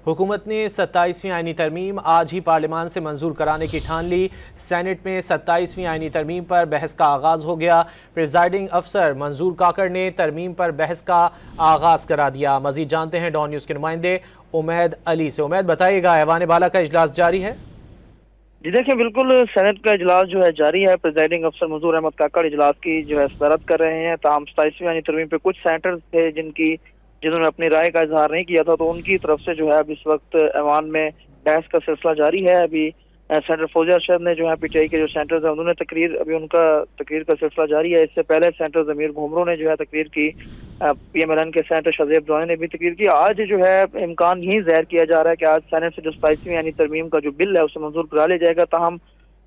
हुकूमत ने 27वीं आईनी तरमीम आज ही पार्लियामान से मंजूर कराने की ठान ली। सेनेट में 27वीं आईनी तरमीम पर बहस का आगाज हो गया। प्रिजाइडिंग अफसर मंजूर काकड़ ने तरमीम पर बहस का आगाज करा दिया। मजीद जानते हैं डॉन न्यूज़ के नुमाइंदे उमैद अली से। उमैद, बताइएगा, ऐवान बाला का इजलास जारी है? जी देखिए, बिल्कुल सेनेट का इजलास जो है जारी है। प्रिजाइडिंग अफसर मंजूर अहमद काकड़ इजलास की जो है सदारत कर रहे हैं। ताहम 27वीं आईनी तरमीम पे कुछ सेनेटर्स थे जिन्होंने अपनी राय का इजहार नहीं किया था, तो उनकी तरफ से जो है अब इस वक्त ऐवान में बहस का सिलसिला जारी है। अभी सेनेटर फौजिया अरशद ने जो है पीटीआई के जो सेनेटर्स हैं उन्होंने उनका तकरीर का सिलसिला जारी है। इससे पहले सेनेटर जमीर घुमरो ने जो है तकरीर की। PMLN के सेनेटर शजीब दोआनी ने भी तकरीर की। आज जो है इम्कान यही ज़ाहिर किया जा रहा है कि आज सेनेट से जो 27वीं यानी तरमीम का जो बिल है उसे मंजूर करा लिया जाएगा। ताहम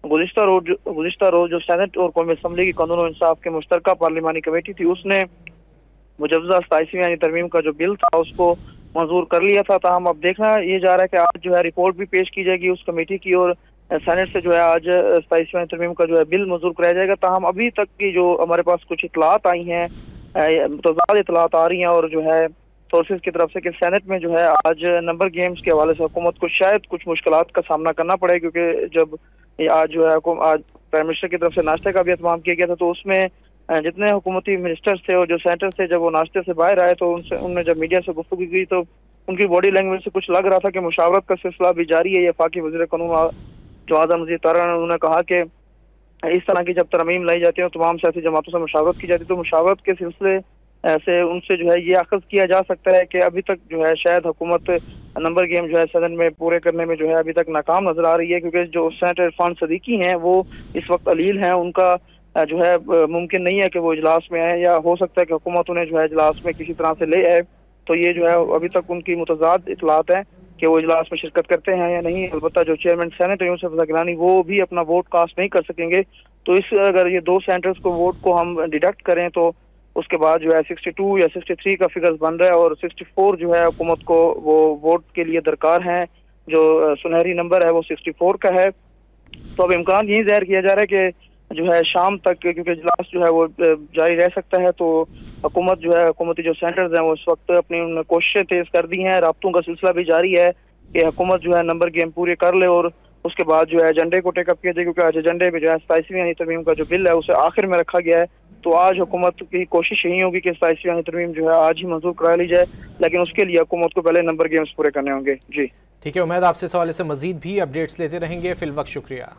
गुज़िश्ता रोज जो सेनेट और कौमी असम्बली की कानून और इंसाफ के मुश्तरका पार्लिमानी कमेटी थी उसने मुजवजा 27वीं यानी तरमीम का जो बिल था उसको मंजूर कर लिया था। ताहम अब देखना ये जा रहा है कि आज जो है रिपोर्ट भी पेश की जाएगी उस कमेटी की और सेनेट से जो है आज 27वीं तरमीम का जो है बिल मंजूर कराया जाएगा। ताहम अभी तक की जो हमारे पास कुछ इतलात आई हैं, मुतज़ाद इतलात आ रही हैं और जो है सोर्सेज की तरफ से कि सेनेट में जो है आज नंबर गेम्स के हवाले से हुकूमत को शायद कुछ मुश्किलात का सामना करना पड़े, क्योंकि जब आज जो है आज प्राइम मिनिस्टर की तरफ से नाश्ते का भी एहतमाम किया गया था, तो उसमें जितने हुकूमती मिनिस्टर्स थे और जो सेनेटर्स थे, जब वो नाश्ते से बाहर आए तो उनने जब मीडिया से गुफ्तगू की तो उनकी बॉडी लैंग्वेज से कुछ लग रहा था कि मुशावरत का सिलसिला भी जारी है। वफाकी वज़ीर कानून जो आज़म मजीद तारा ने उन्होंने कहा कि इस तरह की जब तरमीम लाई जाती है और तमाम सियासी जमातों से मुशावरत की जाती है तो मुशावरत के सिलसिले से उनसे जो है ये अखज़ किया जा सकता है कि अभी तक जो है शायद हुकूमत नंबर गेम जो है सदन में पूरे करने में जो है अभी तक नाकाम नजर आ रही है, क्योंकि जो सेनेटर इरफान सदीकी हैं वो इस वक्त अलील हैं। उनका जो है मुमकिन नहीं है कि वो इजलास में आए, या हो सकता है कि हुकूमत उन्हें जो है इजलास में किसी तरह से ले आए। तो ये जो है अभी तक उनकी मुतज़ाद इतलात हैं कि वो इजलास में शिरकत करते हैं या नहीं। अलबत्ता जो चेयरमैन सेनेट यूसुफ रज़ा गिलानी वो भी अपना वोट कास्ट नहीं कर सकेंगे। तो अगर ये दो सेनेटर्स को वोट को हम डिडक्ट करें तो उसके बाद जो है 62 या 63 का फिगर्स बन रहा है और 64 जो है हुकूमत को वो वोट के लिए दरकार हैं। जो सुनहरी नंबर है वो 64 का है। तो अब इम्कान यही ज़ाहिर किया जा रहा है कि जो है शाम तक, क्योंकि इजलास जो है वो जारी रह सकता है, तो हुकूमत जो है हुकूमती जो सेंटर्स हैं वो इस वक्त अपनी कोशिशें तेज कर दी हैं। राब्तों का सिलसिला भी जारी है कि हुकूमत जो है नंबर गेम पूरे कर ले और उसके बाद जो है एजेंडे को टेकअप किया जाए, क्योंकि आज एजेंडे में जो है 27वीं यानी तरमीम का जो बिल है उसे आखिर में रखा गया है। तो आज हुकूमत की कोशिश यही होगी कि 27वीं यानी तरमीम जो है आज ही मंजूर करा ली जाए, लेकिन उसके लिए हुकूमत को पहले नंबर गेम्स पूरे करने होंगे। जी ठीक है उमैद, आपसे इस हवाले से मजीद भी अपडेट्स लेते रहेंगे। फिल वक्त शुक्रिया।